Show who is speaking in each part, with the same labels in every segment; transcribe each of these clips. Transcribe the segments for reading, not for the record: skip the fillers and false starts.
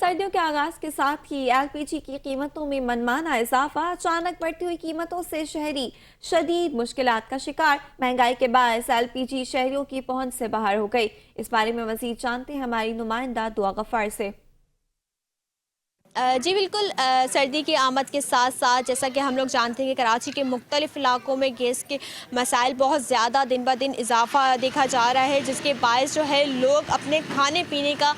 Speaker 1: सर्दियों के आगाज के साथ ही एलपीजी की कीमतों में मनमाना इजाफा, अचानक बढ़ती हुई कीमतों से शहरी शदीद मुश्किलात का शिकार। महंगाई के बायस एलपीजी शहरियों की पहुंच से बाहर हो गई। इस बारे में मजीद जानते हैं हमारी नुमाइंदा दुआ गफ्फार से।
Speaker 2: जी बिल्कुल, सर्दी की आमद के साथ साथ जैसा कि हम लोग जानते हैं कि कराची के मुख्तलिफ़ इलाकों में गैस के मसाइल बहुत ज़्यादा दिन ब दिन इजाफ़ा देखा जा रहा है, जिसके बायस जो है लोग अपने खाने पीने का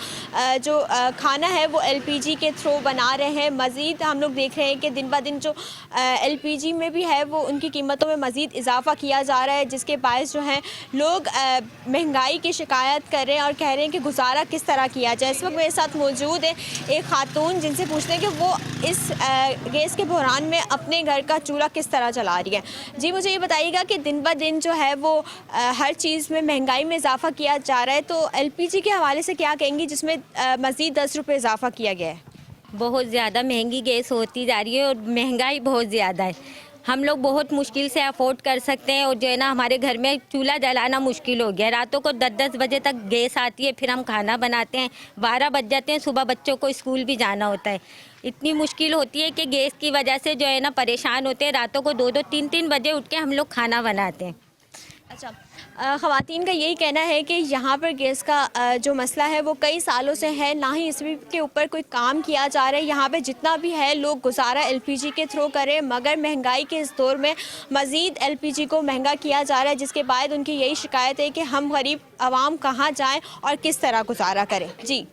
Speaker 2: जो खाना है वो एलपीजी के थ्रू बना रहे हैं। मज़ीद हम लोग देख रहे हैं कि दिन ब दिन जो एलपीजी में भी है वो उनकी कीमतों में मज़ीद इजाफ़ा किया जा रहा है, जिसके बायस जो है लोग महंगाई की शिकायत कर रहे हैं और कह रहे हैं कि गुजारा किस तरह किया जाए। इस वक्त मेरे साथ मौजूद है एक खातून, जिनसे पूछते हैं कि वो इस गैस के बहरान में अपने घर का चूल्हा किस तरह चला रही है। जी मुझे ये बताइएगा कि दिन ब दिन जो है वो हर चीज़ में महंगाई में इजाफा किया जा रहा है, तो एलपीजी के हवाले से क्या कहेंगी जिसमें मज़ीद 10 रुपये इजाफा किया गया है?
Speaker 3: बहुत ज़्यादा महंगी गैस होती जा रही है और महंगाई बहुत ज़्यादा है। हम लोग बहुत मुश्किल से अफोर्ड कर सकते हैं और जो है ना हमारे घर में चूल्हा जलाना मुश्किल हो गया। रातों को 10-10 बजे तक गैस आती है, फिर हम खाना बनाते हैं, 12 बज जाते हैं, सुबह बच्चों को स्कूल भी जाना होता है। इतनी मुश्किल होती है कि गैस की वजह से जो है ना परेशान होते हैं। रातों को 2-2 3-3 बजे उठ के हम लोग खाना बनाते हैं।
Speaker 2: अच्छा, ख़वातीन का यही कहना है कि यहाँ पर गैस का जो मसला है वो कई सालों से है, ना ही इसके ऊपर कोई काम किया जा रहा है। यहाँ पे जितना भी है लोग गुजारा एलपीजी के थ्रू करें, मगर महंगाई के इस दौर में मज़ीद एलपीजी को महंगा किया जा रहा है, जिसके बाद उनकी यही शिकायत है कि हम गरीब आवाम कहाँ जाएँ और किस तरह गुजारा करें। जी।